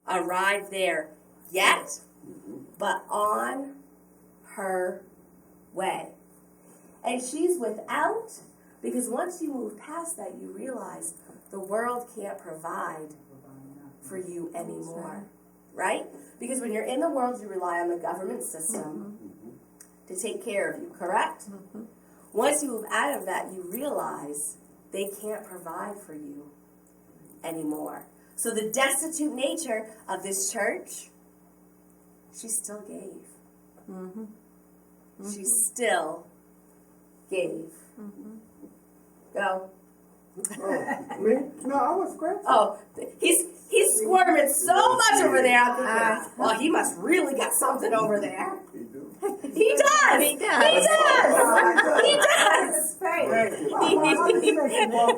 arrived there yet, but on her way. And she's without, because once you move past that, you realize the world can't provide for you anymore, right? Because when you're in the world, you rely on the government system to take care of you, correct? Once you move out of that, you realize they can't provide for you anymore. So the destitute nature of this church, she still gave. She still gave. Go. Me? No, I was scratching. Oh, he's squirming so much over there. I'm thinking, well, he must really got something over there. He do. He does. He does. He does.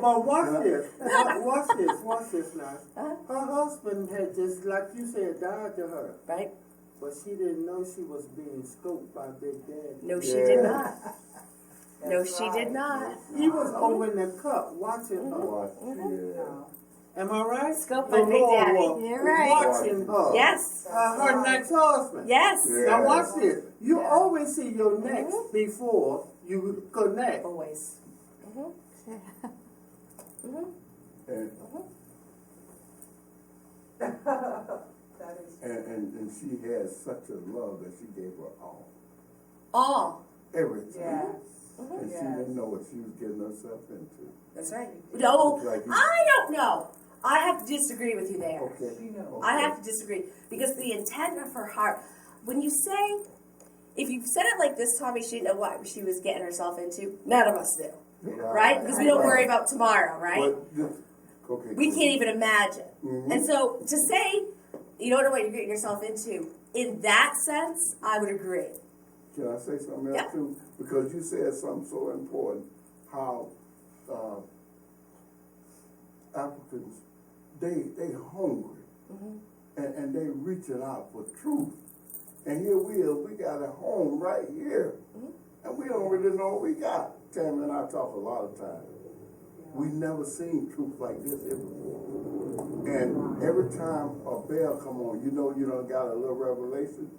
But watch this. Watch this now. Her husband had just, like you said, died to her. Right? But she didn't know she was being scoped by Big Daddy. No, she did not. No, she did not. He was over in the cup watching her. Am I right? Scoped by Big Daddy. You're right. Watching her. Yes. Her next husband. Yes. Now watch this. You always see your next before you connect. Always. And she has such a love that she gave her all. All. Everything. Yes. And she didn't know what she was getting herself into. That's right. No, Like you- I don't know. I have to disagree with you there. Okay. I have to disagree because the intent of her heart, when you say, if you said it like this, Tommy, she didn't know what she was getting herself into. None of us do, right? Because we don't worry about tomorrow, right? Okay. We can't even imagine. Mhm. And so to say you don't know what you're getting yourself into, in that sense, I would agree. Can I say something else Yep. too? Because you said something so important, how Africans, they hungry, and they reaching out for truth. And here we got a home right here, and we don't really know what we got. Tammy and I talk a lot of times. We never seen truth like this here before. And every time a bell come on, you know you done got a little revelation.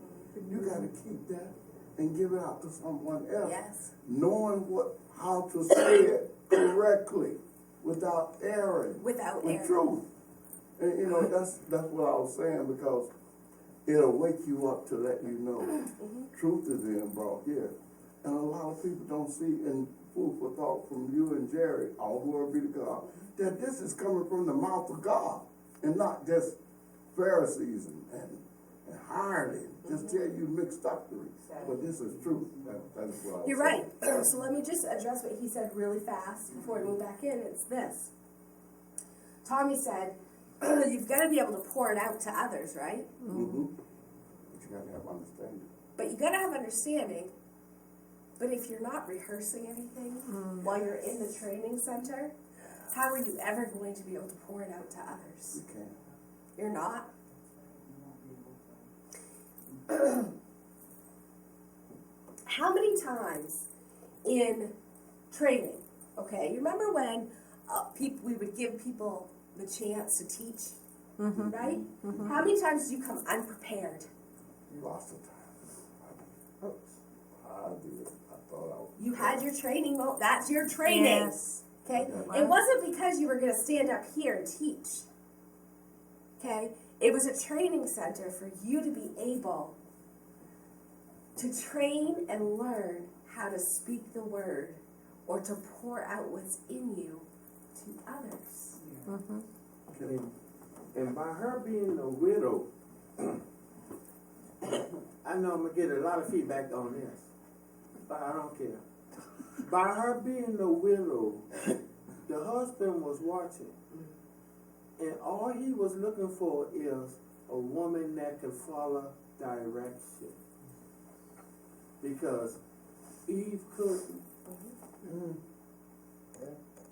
You got to keep that and give it out to someone else. Yes. Knowing how to say it correctly, without erring. Without with erring. truth. And you know, that's what I was saying, because it'll wake you up to let you know truth is being brought here. And a lot of people don't see, in food for thought from you and Jerry, all glory be to God, that this is coming from the mouth of God, and not just Pharisees and hireling, just tell you mixed doctrine. But this is truth. That is what I was You're saying. right. So let me just address what he said really fast before we move back in. It's this. Tommy said, you've got to be able to pour it out to others, right? Mm-hmm. But you got to have understanding. But you got to have understanding. But if you're not rehearsing anything while you're in the training center, how are you ever going to be able to pour it out to others? You can't. You're not. How many times in training, okay, you remember when we would give people the chance to teach, right? How many times do you come unprepared? Lots of times. I did. I thought I was. You had your training, that's your training. Yes. Okay? Yeah. It wasn't because you were going to stand up here and teach. Okay? It was a training center for you to be able to train and learn how to speak the word or to pour out what's in you to others. And by her being a widow, I know I'm going to get a lot of feedback on this, but I don't care. By her being a widow, the husband was watching. And all he was looking for is a woman that could follow direction. Because Eve couldn't.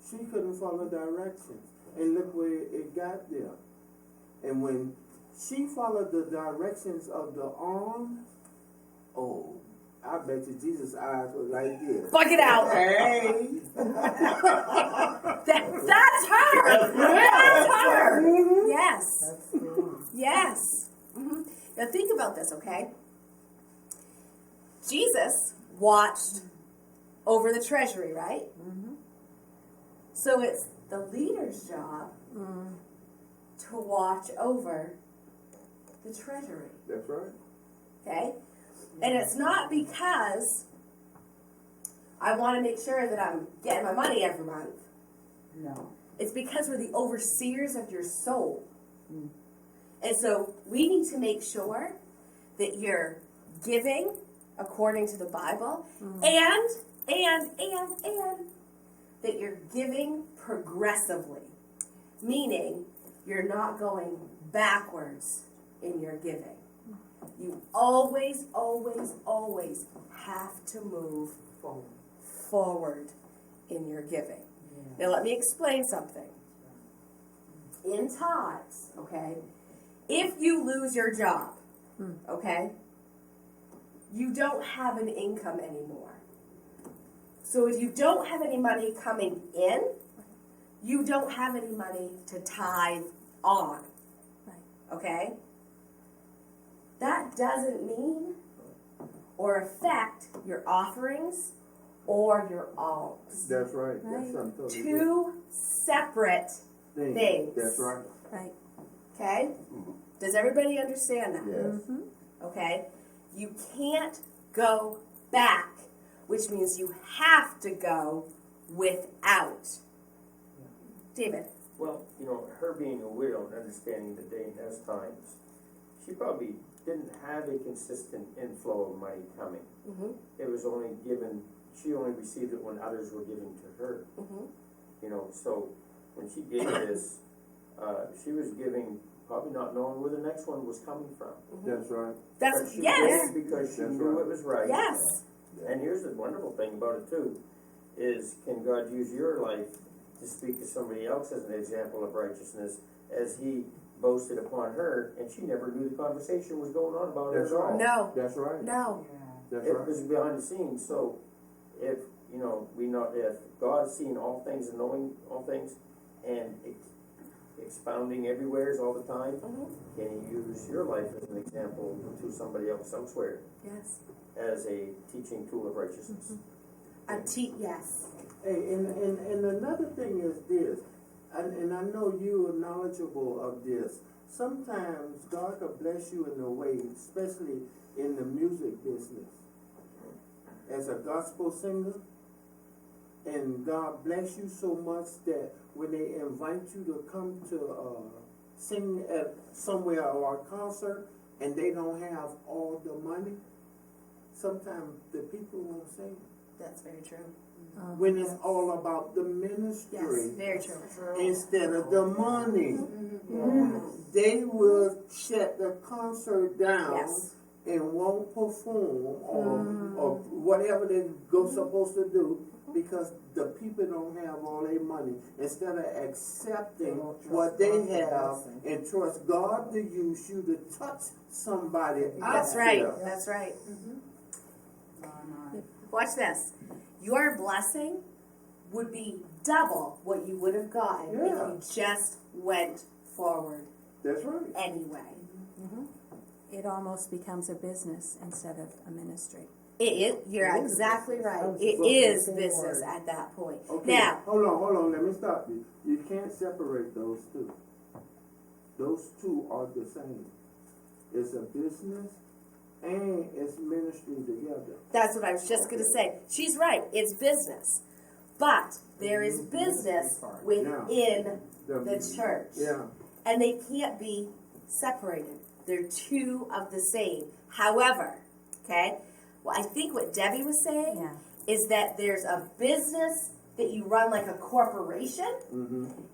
She couldn't follow directions. And look where it got there. And when she followed the directions of the arm, oh, I bet you Jesus' eyes were like this. Fuck it out. Hey! That's her. That's her. Yes. Yes. Now think about this, okay? Jesus watched over the treasury, right? So it's the leader's job to watch over the treasury, That's right. okay? And it's not because I want to make sure that I'm getting my money every month. No. It's because we're the overseers of your soul. And so we need to make sure that you're giving according to the Bible and that you're giving progressively. Meaning you're not going backwards in your giving. You always have to move forward in your giving. Now let me explain something. In tithes, okay, if you lose your job, okay, you don't have an income anymore. So if you don't have any money coming in, you don't have any money to tithe on. Okay? That doesn't mean or affect your offerings or your alms. That's right. That's something totally different. Two separate things. That's right. Right. Okay? Does everybody understand that? Yes. Okay? You can't go back, which means you have to go without. David? Well, you know, her being a widow and understanding the day and those times, she probably didn't have a consistent inflow of money coming. It was only given, she only received it when others were giving to her. You know, so when she gave this, she was giving, probably not knowing where the next one was coming from. That's right. That's, But she yes. did it because she That's knew right. it was right. Yes. And here's the wonderful thing about it too, is can God use your life to speak to somebody else as an example of righteousness, as he boasted upon her, and she never knew the conversation was going on about it That's at all. right. No. That's right. No. That's It right. was behind the scenes. So if, you know, if God's seeing all things and knowing all things and expounding everywhere all the time, can he use your life as an example to somebody else elsewhere Yes. as a teaching tool of righteousness? Yes. Hey, and another thing is this, and I know you are knowledgeable of this. Sometimes God could bless you in a way, especially in the music business, as a gospel singer, and God bless you so much that when they invite you to come to sing at somewhere or a concert, and they don't have all the money, sometimes the people won't sing. That's very true. When it's all about the ministry Yes, very true. instead of the money. They will shut the concert down Yes. and won't perform or whatever they go supposed to do because the people don't have all their money. Instead of accepting what they have and trust God to use you to touch somebody out That's right. there. That's right. Watch this. Your blessing would be double what you would have gotten if Yeah. you just went forward That's right. anyway. It almost becomes a business instead of a ministry. You're exactly right. It is business at that point. Okay, Now, hold on, let me stop you. You can't separate those two. Those two are the same. It's a business and it's ministry together. that's what I was just going to say. She's right. It's business. But there is business within the church. Yeah. And they can't be separated. They're two of the same. However, okay, well, I think what Debbie was saying is that there's a business that you run like a corporation,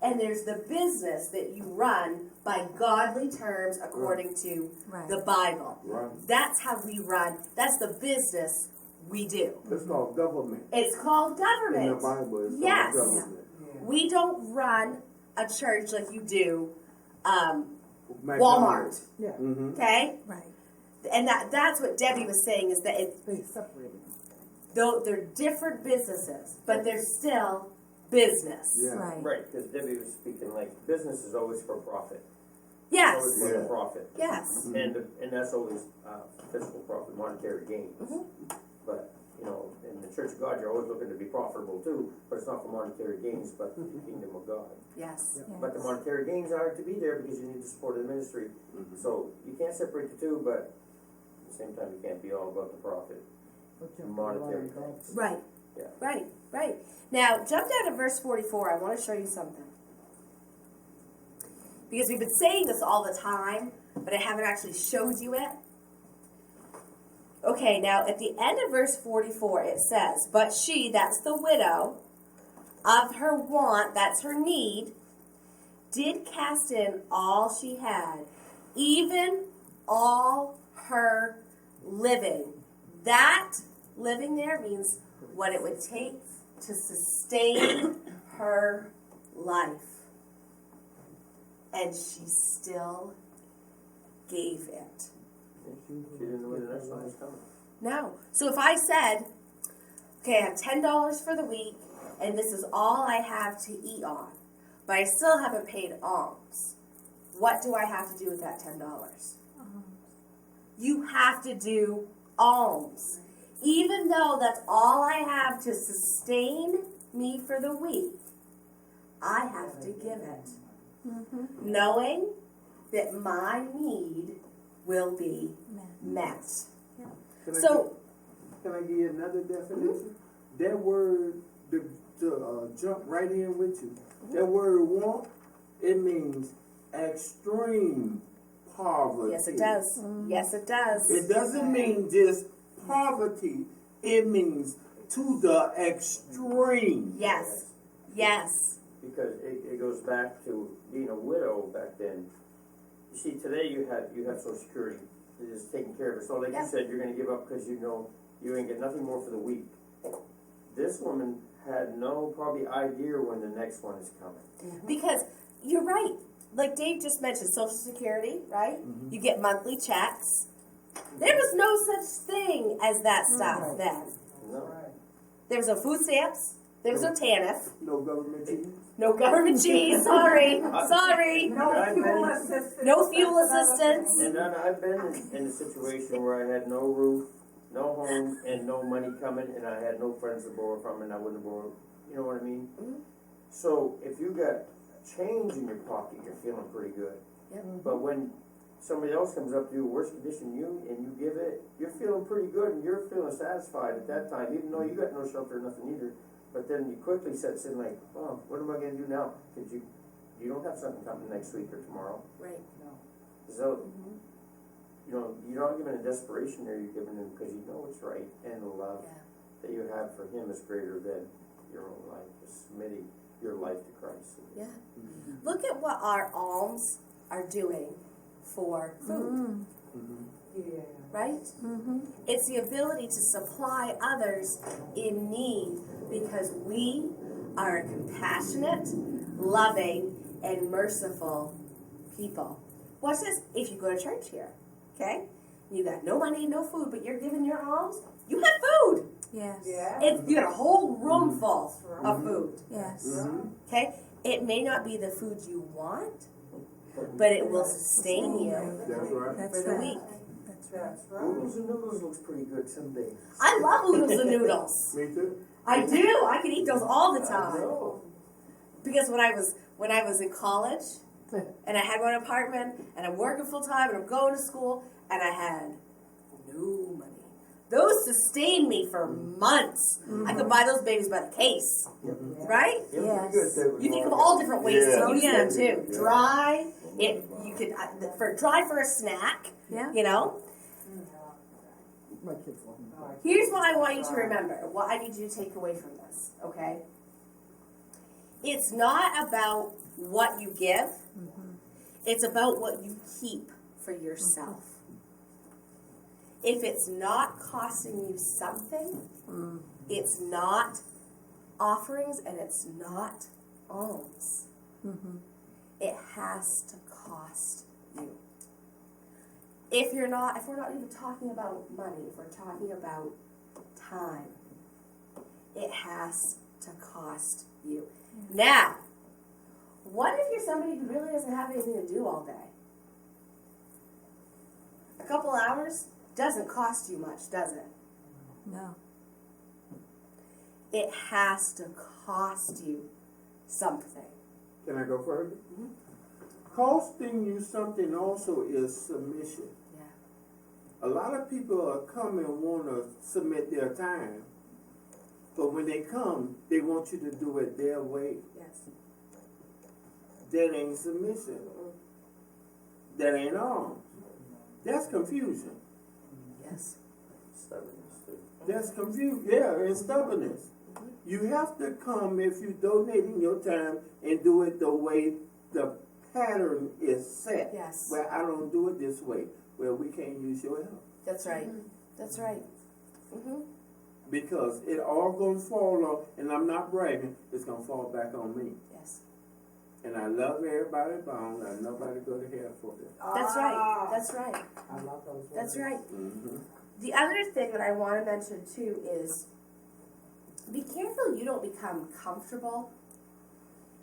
and there's the business that you run by godly terms according to the Bible. Right. That's how we run. That's the business we do. It's called government. It's called government. In the Bible, it's Yes. called government. We don't run a church like you do McDonald's. Walmart. Yeah. Okay? Right. And that's what Debbie was saying is that They separated. though they're different businesses, but they're still business. Yeah. Right. Right, because Debbie was speaking like business is always for profit. Yes. It's always about Yeah. profit. Yes. And that's always physical profit, monetary gains. Mhm. But, you know, in the Church of God, you're always looking to be profitable too, but it's not for monetary gains, but the kingdom of God. Yes. Yes. But the monetary gains are to be there because you need the support of the ministry. So you can't separate the two, but at the same time, you can't be all about the profit, monetary gains. Right. Yeah. Right. Now, jump down to verse 44. I want to show you something. Because we've been saying this all the time, but I haven't actually showed you it. Okay, now at the end of verse 44, it says, but she, that's the widow, of her want, that's her need, did cast in all she had, even all her living. That living there means what it would take to sustain her life. And she still gave it. She didn't know where the next one was coming. No. So if I said, okay, I have $10 for the week, and this is all I have to eat on, but I still haven't paid alms, what do I have to do with that $10? You have to do alms. Even though that's all I have to sustain me for the week, I have to give it. Knowing that my need will be met. Can I give you another definition? That word, to jump right in with you, that word want, it means extreme poverty. Yes, it does. Yes, it does. It doesn't mean just poverty. It means to the extreme. Yes. Yes. Because it goes back to being a widow back then. You see, today you have Social Security that is taking care of it. So like Yeah. you said, you're going to give up because you know you ain't get nothing more for the week. This woman had no probably idea when the next one is coming. Because you're right. Like Dave just mentioned, Social Security, right? You get monthly checks. There was no such thing as that stuff then. No. There was no food stamps. There was no TANF. No government cheese. No government cheese. Sorry. No fuel assistance. No fuel assistance. And then I've been in a situation where I had no roof, no home, and no money coming, and I had no friends to borrow from, and I wouldn't borrow. You know what I mean? So if you got change in your pocket, you're feeling pretty good. Yep. But when somebody else comes up to you, worse condition you, and you give it, you're feeling pretty good, and you're feeling satisfied at that time, even though you got no shelter, nothing either. But then you quickly sets in like, oh, what am I going to do now? Because you don't have something coming next week or tomorrow. Right. So, you know, you're not giving a desperation there, you're giving it because you know it's right, and the love that you have for him is greater than your own life, is submitting your life to Christ. Yeah. Look at what our alms are doing for food. Yeah. Right? It's the ability to supply others in need because we are a compassionate, loving, and merciful people. Watch this. If you go to church here, okay, you got no money and no food, but you're giving your alms, you have food. Yes. Yeah. You got a whole room full of food. Yes. Okay? It may not be the food you want, but it will sustain you That's right. That's for the right. week. That's right. Oodles and noodles looks pretty good some days. I love oodles and noodles. Me too. I do. I can eat those all the time. No. Because when I was in college, and I had my own apartment, and I'm working full time, and I'm going to school, and I had no money. Those sustained me for months. I could buy those babies by the case, right? Yeah, pretty good too. You think of all different ways Yeah. to use them too. Yeah. Dry. You could for a snack. Yeah. You know. My kids love me. Here's what I want you to remember. What I need you to take away from this. Okay. It's not about what you give. It's about what you keep for yourself. If it's not costing you something, it's not offerings and it's not alms. It has to cost you. If we're not even talking about money, if we're talking about time, it has to cost you. Now, what if you're somebody who really doesn't have anything to do all day? couple hours doesn't cost you much, does it? No. It has to cost you something. Can I go further? Mhm. Costing you something also is submission. Yeah. A lot of people are come and want to submit their time, but when they come, they want you to do it their way. Yes. That ain't submission. That ain't arms. That's confusion. Yes. Stubbornness too. That's confusion. Yeah, and stubbornness. You have to come if you donating your time and do it the way the pattern is set. Yes. Well, I don't do it this way. Well, we can't use your help. That's right. That's right. Mm-hmm. Because it all gonna fall on, and I'm not bragging, it's gonna fall back on me. Yes. And I love everybody, but I don't let nobody go to hell for it. That's right. That's right. I love those words. That's right. Mm-hmm. The other thing that I want to mention too is be careful you don't become comfortable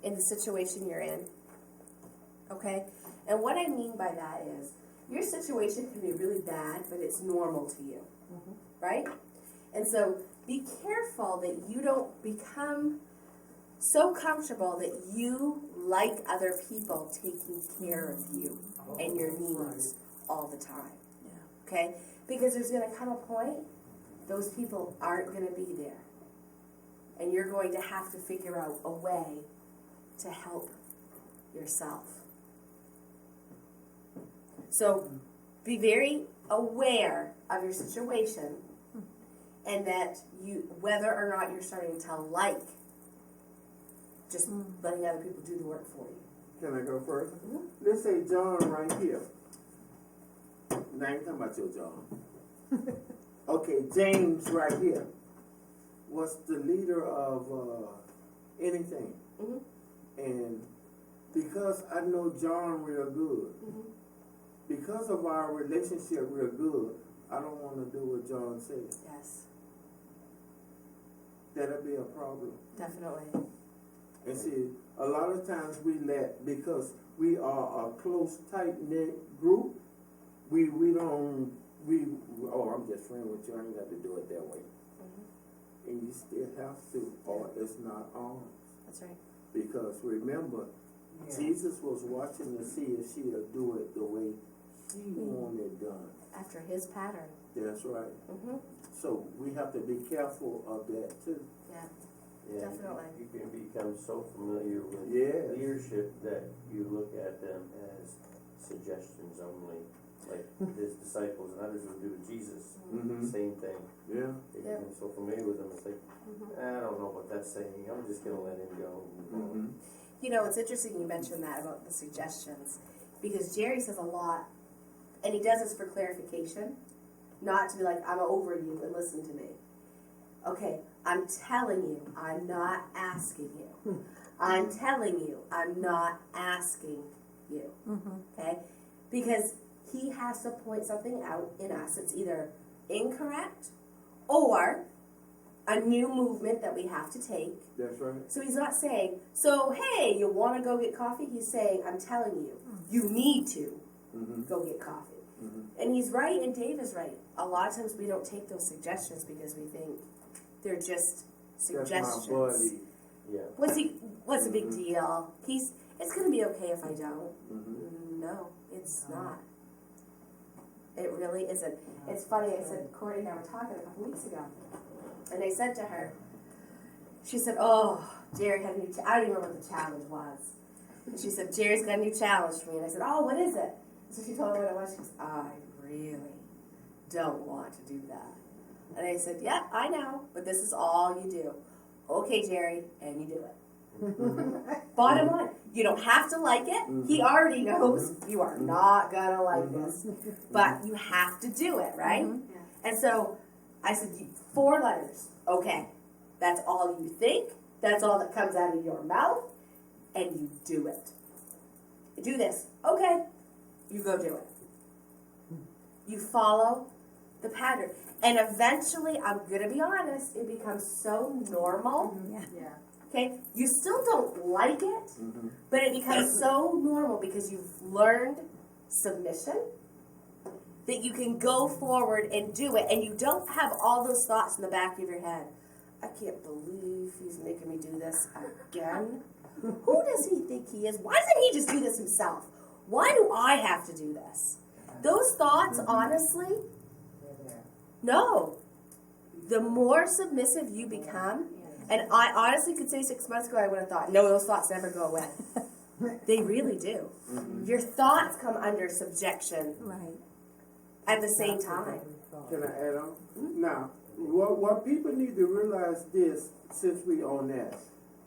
in the situation you're in. Okay? And what I mean by that is your situation can be really bad, but it's normal to you. Right? And so be careful that you don't become so comfortable that you like other people taking care of you and your needs all the time. Yeah. Okay? Because there's going to come a point, those people aren't going to be there. And you're going to have to figure out a way to help yourself. So be very aware of your situation and that you, whether or not you're starting to like just letting other people do the work for you. Can I go further? Mhm. Let's say John right here. Now I ain't talking about your John. Okay, James right here was the leader of anything. Mhm. And because I know John real good, Mhm. because of our relationship real good, I don't want to do what John said. Yes, That'll be a problem. definitely. And see, a lot of times we let, because we are a close, tight-knit group, we don't, oh, I'm just friends with you, I ain't got to do it that way. Mhm. And you still have to, or it's not arms. That's right. Because remember, Yeah. Jesus was watching to see if she'll do it the way he wanted done. After his pattern. That's right. Mm-hmm. So we have to be careful of that too. Yeah. Yeah, Definitely. You can become so familiar with Yes. leadership that you look at them as suggestions only. Like his disciples and others would do with Jesus. Mm-hmm. Same thing. Yeah. They Yeah. become so familiar with them, it's like, I don't know what that's saying. I'm just gonna let him go. Mm-hmm. You know, it's interesting you mentioned that about the suggestions because Jerry says a lot, and he does this for clarification, not to be like, I'm over you and listen to me. Okay, I'm telling you, I'm not asking you. I'm telling you, I'm not asking you. Okay? Because he has to point something out in us. It's either incorrect or a new movement that we have to take. That's right. So he's not saying, so hey, you want to go get coffee? He's saying, I'm telling you, you need to Mm-hmm. go get coffee. Mm-hmm. And he's right, and Dave is right. A lot of times we don't take those suggestions because we think they're just suggestions. That's my buddy. Yeah. What's the big deal? It's gonna be okay if I don't. Mm-hmm. No, it's not. It really isn't. It's funny, I said, Courtney and I were talking a couple weeks ago, and I said to her, she said, oh, Jerry had a new, I don't even remember what the challenge was. And she said, Jerry's got a new challenge for me. And I said, oh, what is it? So she told me what it was. She goes, I really don't want to do that. And I said, yeah, I know, but this is all you do. Okay, Jerry, and you do it. Bottom line, you don't have to like it. He already knows you are not gonna like this, but you have to do it, right? And so I said, 4 letters. Okay, that's all you think. That's all that comes out of your mouth, and you do it. Do this. Okay, you go do it. You follow the pattern. And eventually, I'm gonna be honest, it becomes so normal. Yeah. Okay, you still don't like it, Mm-hmm. but it becomes so normal because you've learned submission that you can go forward and do it, and you don't have all those thoughts in the back of your head. I can't believe he's making me do this again. Who does he think he is? Why doesn't he just do this himself? Why do I have to do this? Those thoughts, honestly, no. The more submissive you become, and I honestly could say 6 months ago I would have thought, no, those thoughts never go away. They really do. Your thoughts come under subjection Right. at the same time. Can I add on? Now, what people need to realize this, since we on that,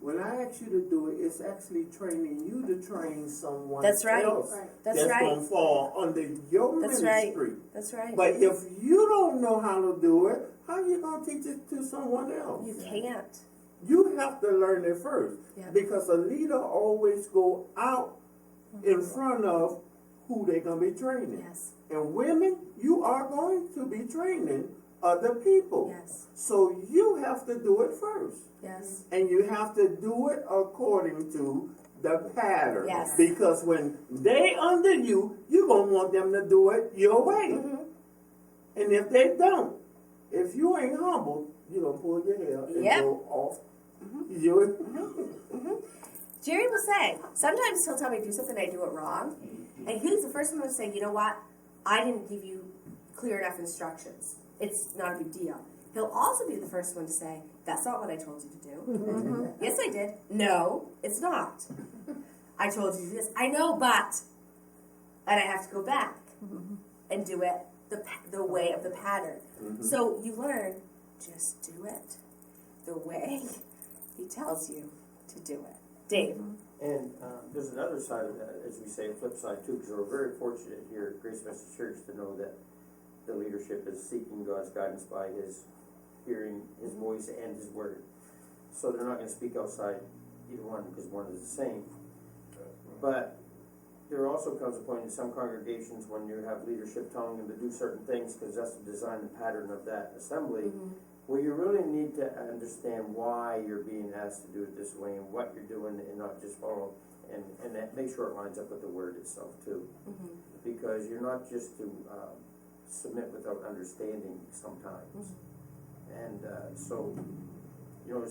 when I ask you to do it, it's actually training you to train someone That's right. else That's right. gonna fall under your That's right. ministry. That's right. But if you don't know how to do it, how are you gonna teach it to someone else? You can't. You have to learn it first. Yeah. Because a leader always go out in front of who they're gonna be training. Yes. And women, you are going to be training other people. Yes. So you have to do it first. Yes. And you have to do it according to the pattern. Yes. Because when they under you, you're gonna want them to do it your way. Mm-hmm. And if they don't, if you ain't humble, you're gonna pull your hair and Yep. go off. You Jerry will say, sometimes he'll tell me to do something, I do it wrong. And he's the first one to say, you know what? I didn't give you clear enough instructions. It's not a big deal. He'll also be the first one to say, that's not what I told you to do. Yes, I did. No, it's not. I told you to do this. I know, but. And I have to go back and do it the way of the pattern. So you learn, just do it the way he tells you to do it. Dave. And there's another side of that, as we say, a flip side too, because we're very fortunate here at Grace Message Church to know that the leadership is seeking God's guidance by his hearing his voice and his word. So they're not going to speak outside either one, because one is the same. But there also comes a point in some congregations when you have leadership telling them to do certain things, because that's the design and pattern of that assembly, where you really need to understand why you're being asked to do it this way and what you're doing, and not just follow, and that make sure it lines up with the word itself too. Because you're not just to submit without understanding sometimes. And so, you know,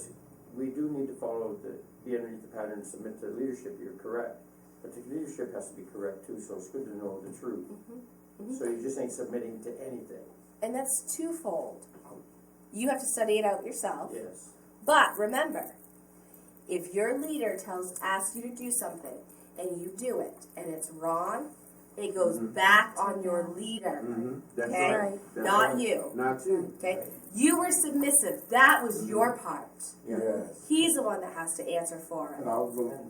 we do need to follow be underneath the pattern and submit to the leadership. You're correct. But the leadership has to be correct too, so it's good to know the truth. So you just ain't submitting to anything. And that's twofold. You have to study it out yourself. Yes. But remember, if your leader asks you to do something and you do it and it's wrong, it goes back on your leader. That's Okay? right. That's Not right. you. Not you. Okay? You were submissive. That was your part. Yes. He's the one that has to answer for it. And I was gonna,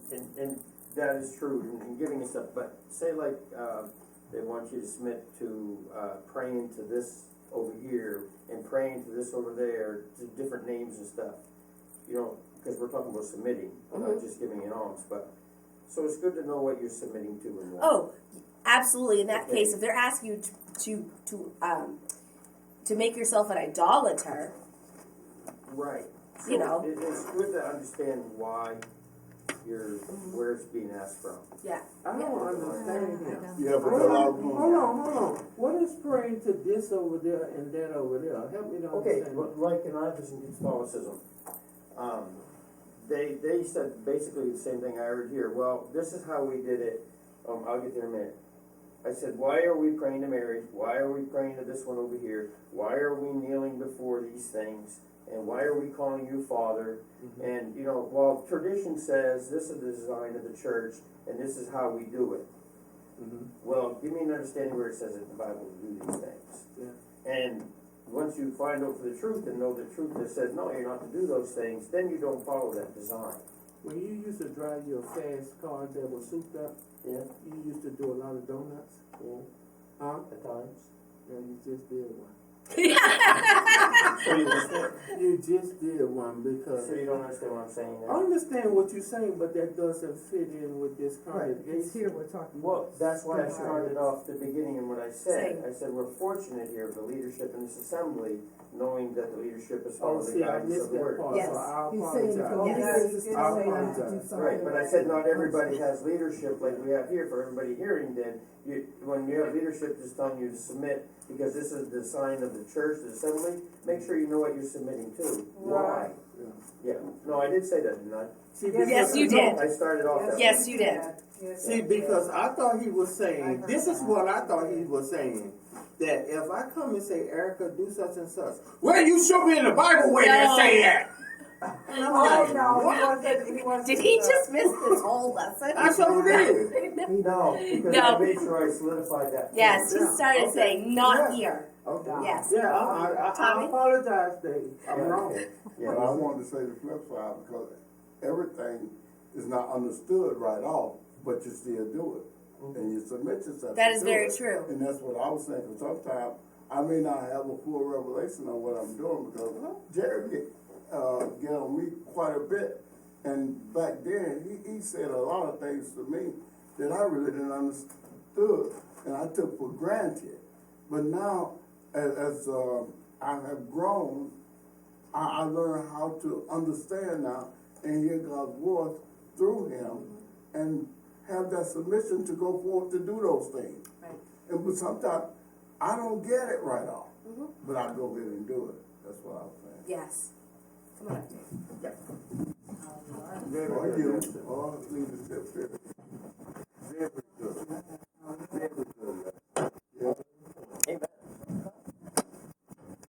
And that is true in giving and stuff, but say like they want you to submit to praying to this over here and praying to this over there, to different names and stuff, you know, because we're talking about submitting, not just giving an alms, but, so it's good to know what you're submitting to and why. Oh, absolutely. In that Okay. case, if they're asking you to make yourself an idolater, Right. So You know. It's good to understand why where it's being asked from. yeah. I don't understand him. yeah, because Hold I on, was hold gonna, on. What is praying to this over there and that over there? Help me to Okay, understand. like in Ephesus Catholicism, they said basically the same thing I heard here. Well, this is how we did it. I'll get there in a minute. I said, why are we praying to Mary? Why are we praying to this one over here? Why are we kneeling before these things? And why are we calling you Father? And, you know, well, tradition says this is the design of the church, and this is how we do it. Well, give me an understanding where it says in the Bible to do these things. Yeah. And once you find out the truth and know the truth that says, no, you're not to do those things, then you don't follow that design. When you used to drive your fast car that was souped up, Yeah, you used to do a lot of donuts. yeah, Huh? at times. Yeah, you just did one. So you understand, You just did one because so you don't understand what I'm saying I now? understand what you're saying, but that doesn't fit in with this Right, because here congregation. we're talking. Well, that's why I Right. started off the beginning in what I said. Same. I said, we're fortunate here, the leadership in this assembly, knowing that the leadership is Oh, following the see, I guidance missed of the that word. part, Yes. so I He's saying if apologize. all Yes. it is I saying to do apologize. something. Right, but I said not everybody has leadership like we have here for everybody hearing. Then when you have leadership just telling you to submit because this is the sign of the church, the assembly, make sure you know what you're submitting to. Why? Yeah, no, I did say that, didn't I? See, Yes, you did. I started off that way. Yes, you did. See, because I thought he was saying, this is what I thought he was saying, that if I come and say, Erica, do such and such, well, you show me in the Bible where No. they say that. And I'm Oh, like, no, what? he wasn't. Did he just miss this whole lesson? I sure did. No, because No. I made sure I solidified that. Yes, he Yeah, started okay. saying, not Yeah. here. Okay. Yes. Yeah, I Tommy? apologize, Dave. I'm Yeah. wrong. Yeah, But I wanted to say the flip side, because everything is not understood right off, but you still do it. And you submit yourself. That to is do very it. true. And that's what I was saying, because sometimes I may not have a full revelation of what I'm doing, because Jerry get on me quite a bit. And back then, he said a lot of things to me that I really didn't understood, and I took for granted. But now, as I have grown, I learned how to understand now and hear God's voice through him and have that submission to go forth to do those things. Right. And but sometimes I don't get it right off, but I go ahead and do it. That's what I was saying. Yes. Come on up, Dave. Or you, or leadership period.